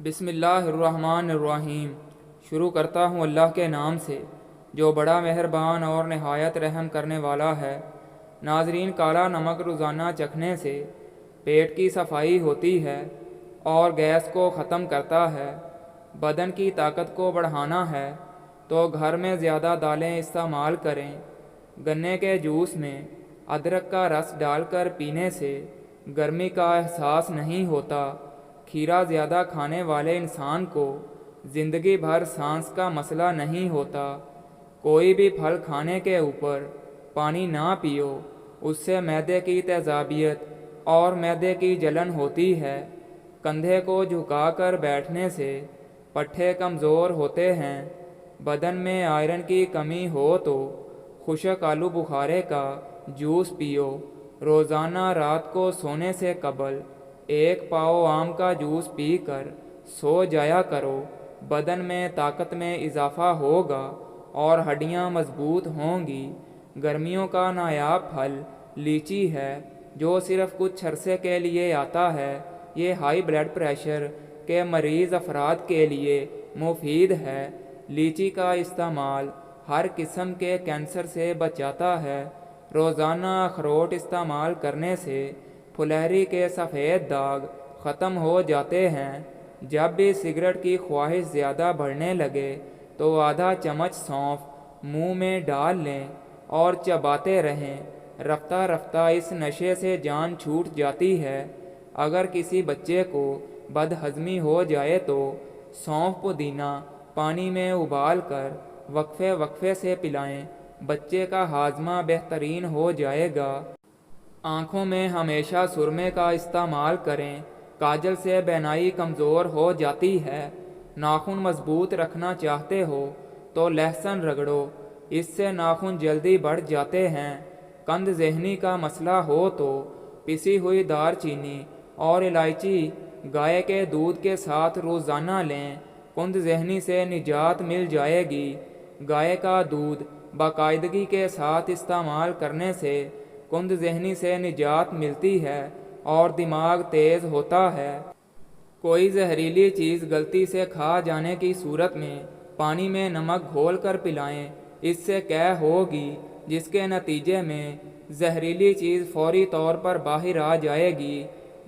بسم اللہ الرحمن الرحیم۔ شروع کرتا ہوں اللہ کے نام سے جو بڑا مہربان اور نہایت رحم کرنے والا ہے۔ ناظرین، کالا نمک روزانہ چکھنے سے پیٹ کی صفائی ہوتی ہے اور گیس کو ختم کرتا ہے۔ بدن کی طاقت کو بڑھانا ہے تو گھر میں زیادہ دالیں استعمال کریں۔ گنے کے جوس میں ادرک کا رس ڈال کر پینے سے گرمی کا احساس نہیں ہوتا۔ کھیرا زیادہ کھانے والے انسان کو زندگی بھر سانس کا مسئلہ نہیں ہوتا۔ کوئی بھی پھل کھانے کے اوپر پانی نہ پیو، اس سے معدے کی تیزابیت اور معدے کی جلن ہوتی ہے۔ کندھے کو جھکا کر بیٹھنے سے پٹھے کمزور ہوتے ہیں۔ بدن میں آئرن کی کمی ہو تو خشک آلو بخارے کا جوس پیو۔ روزانہ رات کو سونے سے قبل 1 پاؤ آم کا جوس پی کر سو جایا کرو۔ بدن میں طاقت میں اضافہ ہوگا اور ہڈیاں مضبوط ہوں گی۔ گرمیوں کا نایاب پھل لیچی ہے جو صرف کچھ عرصے کے لیے آتا ہے۔ یہ ہائی بلڈ پریشر کے مریض افراد کے لیے مفید ہے۔ لیچی کا استعمال ہر قسم کے کینسر سے بچاتا ہے۔ روزانہ اخروٹ استعمال کرنے سے پھلہری کے سفید داغ ختم ہو جاتے ہیں۔ جب بھی سگریٹ کی خواہش زیادہ بڑھنے لگے تو آدھا چمچ سونف منہ میں ڈال لیں اور چباتے رہیں۔ رفتہ رفتہ اس نشے سے جان چھوٹ جاتی ہے۔ اگر کسی بچے کو بدہضمی ہو جائے تو سونف پودینہ پانی میں ابال کر وقفے وقفے سے پلائیں۔ بچے کا ہاضمہ بہترین ہو جائے گا۔ آنکھوں میں ہمیشہ سرمے کا استعمال کریں۔ کاجل سے بینائی کمزور ہو جاتی ہے۔ ناخن مضبوط رکھنا چاہتے ہو تو لہسن رگڑو، اس سے ناخن جلدی بڑھ جاتے ہیں۔ قند ذہنی کا مسئلہ ہو تو پسی ہوئی دار چینی اور الائچی گائے کے دودھ کے ساتھ روزانہ لیں۔ قند ذہنی سے نجات مل جائے گی۔ گائے کا دودھ باقاعدگی کے ساتھ استعمال کرنے سے قند ذہنی سے نجات ملتی ہے اور دماغ تیز ہوتا ہے۔ کوئی زہریلی چیز غلطی سے کھا جانے کی صورت میں پانی میں نمک گھول کر پلائیں، اس سے قے ہوگی جس کے نتیجے میں زہریلی چیز فوری طور پر باہر آ جائے گی۔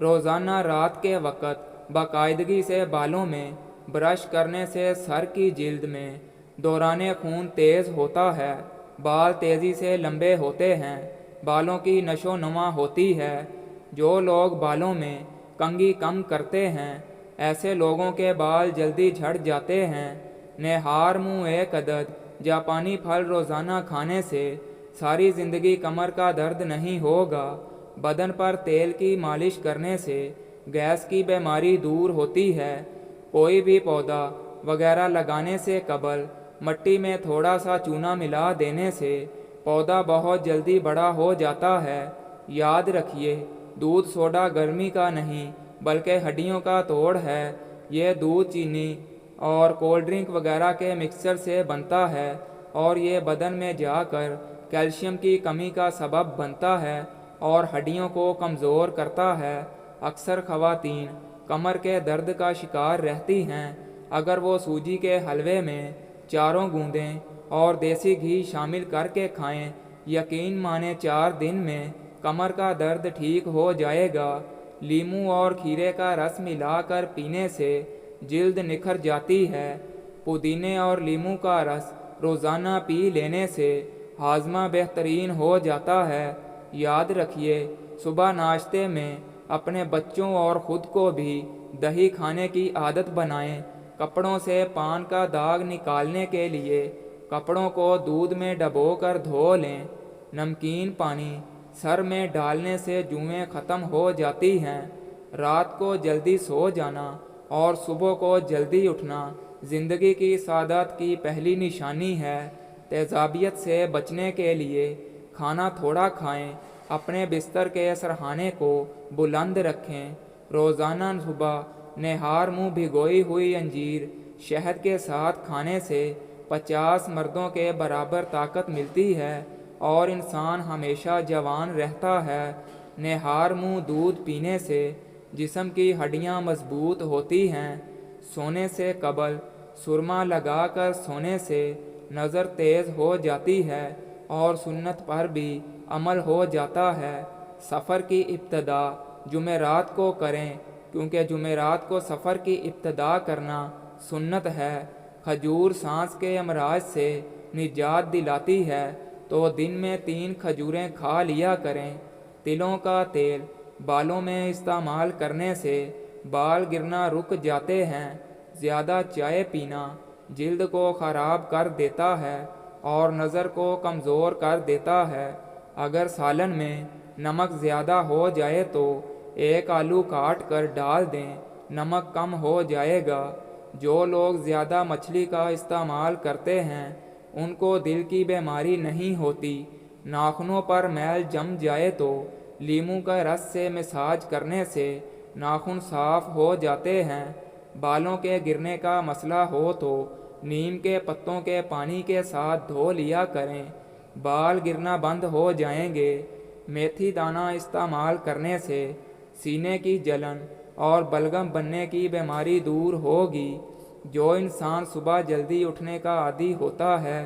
روزانہ رات کے وقت باقاعدگی سے بالوں میں برش کرنے سے سر کی جلد میں دوران خون تیز ہوتا ہے، بال تیزی سے لمبے ہوتے ہیں، بالوں کی نشو نما ہوتی ہے۔ جو لوگ بالوں میں کنگھی کم کرتے ہیں ایسے لوگوں کے بال جلدی جھڑ جاتے ہیں۔ نہار منہ 1 عدد جاپانی پھل روزانہ کھانے سے ساری زندگی کمر کا درد نہیں ہوگا۔ بدن پر تیل کی مالش کرنے سے گیس کی بیماری دور ہوتی ہے۔ کوئی بھی پودا وغیرہ لگانے سے قبل مٹی میں تھوڑا سا چونا ملا دینے سے پودا بہت جلدی بڑا ہو جاتا ہے۔ یاد رکھیے، دودھ سوڈا گرمی کا نہیں بلکہ ہڈیوں کا توڑ ہے۔ یہ دودھ چینی اور کولڈ ڈرنک وغیرہ کے مکسچر سے بنتا ہے اور یہ بدن میں جا کر کیلشیم کی کمی کا سبب بنتا ہے اور ہڈیوں کو کمزور کرتا ہے۔ اکثر خواتین کمر کے درد کا شکار رہتی ہیں۔ اگر وہ سوجی کے حلوے میں 4 گوندیں اور دیسی گھی شامل کر کے کھائیں، یقین مانیں 4 دن میں کمر کا درد ٹھیک ہو جائے گا۔ لیموں اور کھیرے کا رس ملا کر پینے سے جلد نکھر جاتی ہے۔ پودینے اور لیموں کا رس روزانہ پی لینے سے ہاضمہ بہترین ہو جاتا ہے۔ یاد رکھیے، صبح ناشتے میں اپنے بچوں اور خود کو بھی دہی کھانے کی عادت بنائیں۔ کپڑوں سے پان کا داغ نکالنے کے لیے کپڑوں کو دودھ میں ڈبو کر دھو لیں۔ نمکین پانی سر میں ڈالنے سے جوئیں ختم ہو جاتی ہیں۔ رات کو جلدی سو جانا اور صبح کو جلدی اٹھنا زندگی کی سعادت کی پہلی نشانی ہے۔ تیزابیت سے بچنے کے لیے کھانا تھوڑا کھائیں، اپنے بستر کے سرہانے کو بلند رکھیں۔ روزانہ صبح نہار منہ بھگوئی ہوئی انجیر شہد کے ساتھ کھانے سے 50 مردوں کے برابر طاقت ملتی ہے اور انسان ہمیشہ جوان رہتا ہے۔ نہار منہ دودھ پینے سے جسم کی ہڈیاں مضبوط ہوتی ہیں۔ سونے سے قبل سرما لگا کر سونے سے نظر تیز ہو جاتی ہے اور سنت پر بھی عمل ہو جاتا ہے۔ سفر کی ابتدا جمعرات کو کریں کیونکہ جمعرات کو سفر کی ابتدا کرنا سنت ہے۔ کھجور سانس کے امراض سے نجات دلاتی ہے تو دن میں 3 کھجوریں کھا لیا کریں۔ تلوں کا تیل بالوں میں استعمال کرنے سے بال گرنا رک جاتے ہیں۔ زیادہ چائے پینا جلد کو خراب کر دیتا ہے اور نظر کو کمزور کر دیتا ہے۔ اگر سالن میں نمک زیادہ ہو جائے تو 1 آلو کاٹ کر ڈال دیں، نمک کم ہو جائے گا۔ جو لوگ زیادہ مچھلی کا استعمال کرتے ہیں ان کو دل کی بیماری نہیں ہوتی۔ ناخنوں پر میل جم جائے تو لیموں کا رس سے مساج کرنے سے ناخن صاف ہو جاتے ہیں۔ بالوں کے گرنے کا مسئلہ ہو تو نیم کے پتوں کے پانی کے ساتھ دھو لیا کریں، بال گرنا بند ہو جائیں گے۔ میتھی دانہ استعمال کرنے سے سینے کی جلن اور بلغم بننے کی بیماری دور ہوگی۔ جو انسان صبح جلدی اٹھنے کا عادی ہوتا ہے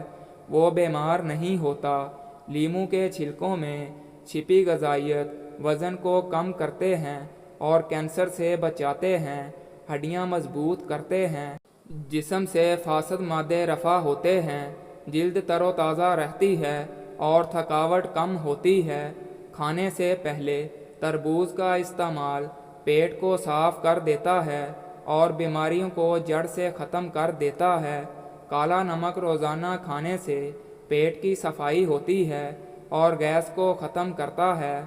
وہ بیمار نہیں ہوتا۔ لیموں کے چھلکوں میں چھپی غذائیت وزن کو کم کرتے ہیں اور کینسر سے بچاتے ہیں، ہڈیاں مضبوط کرتے ہیں، جسم سے فاسد مادے رفع ہوتے ہیں، جلد تر و تازہ رہتی ہے اور تھکاوٹ کم ہوتی ہے۔ کھانے سے پہلے تربوز کا استعمال پیٹ کو صاف کر دیتا ہے اور بیماریوں کو جڑ سے ختم کر دیتا ہے۔ کالا نمک روزانہ کھانے سے پیٹ کی صفائی ہوتی ہے اور گیس کو ختم کرتا ہے۔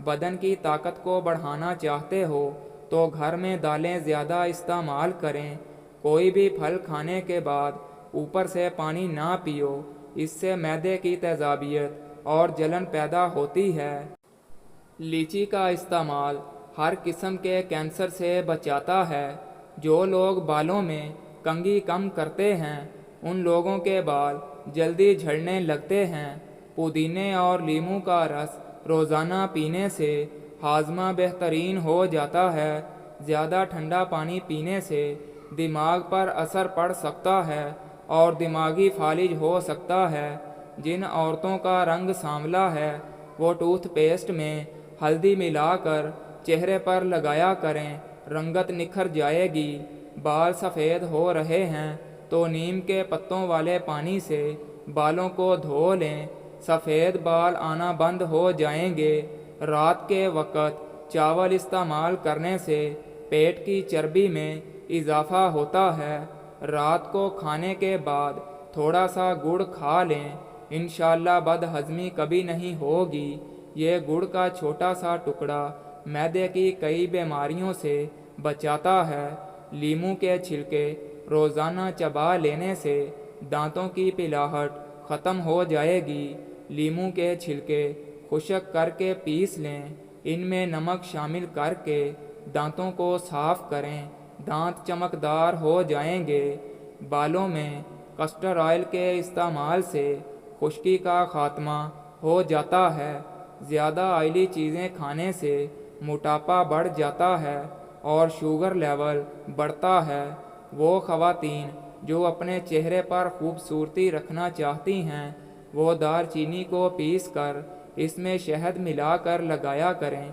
بدن کی طاقت کو بڑھانا چاہتے ہو تو گھر میں دالیں زیادہ استعمال کریں۔ کوئی بھی پھل کھانے کے بعد اوپر سے پانی نہ پیو، اس سے معدے کی تیزابیت اور جلن پیدا ہوتی ہے۔ لیچی کا استعمال ہر قسم کے کینسر سے بچاتا ہے۔ جو لوگ بالوں میں کنگھی کم کرتے ہیں ان لوگوں کے بال جلدی جھڑنے لگتے ہیں۔ پودینے اور لیموں کا رس روزانہ پینے سے ہاضمہ بہترین ہو جاتا ہے۔ زیادہ ٹھنڈا پانی پینے سے دماغ پر اثر پڑ سکتا ہے اور دماغی فالج ہو سکتا ہے۔ جن عورتوں کا رنگ سانولا ہے وہ ٹوتھ پیسٹ میں ہلدی ملا کر چہرے پر لگایا کریں، رنگت نکھر جائے گی۔ بال سفید ہو رہے ہیں تو نیم کے پتوں والے پانی سے بالوں کو دھو لیں، سفید بال آنا بند ہو جائیں گے۔ رات کے وقت چاول استعمال کرنے سے پیٹ کی چربی میں اضافہ ہوتا ہے۔ رات کو کھانے کے بعد تھوڑا سا گڑ کھا لیں، انشاءاللہ بد ہضمی کبھی نہیں ہوگی۔ یہ گڑ کا چھوٹا سا ٹکڑا معدے کی کئی بیماریوں سے بچاتا ہے۔ لیموں کے چھلکے روزانہ چبا لینے سے دانتوں کی پلاہٹ ختم ہو جائے گی۔ لیموں کے چھلکے خشک کر کے پیس لیں، ان میں نمک شامل کر کے دانتوں کو صاف کریں، دانت چمکدار ہو جائیں گے۔ بالوں میں کسٹر آئل کے استعمال سے خشکی کا خاتمہ ہو جاتا ہے۔ زیادہ آئلی چیزیں کھانے سے موٹاپا بڑھ جاتا ہے اور شوگر لیول بڑھتا ہے۔ وہ خواتین جو اپنے چہرے پر خوبصورتی رکھنا چاہتی ہیں وہ دار چینی کو پیس کر اس میں شہد ملا کر لگایا کریں۔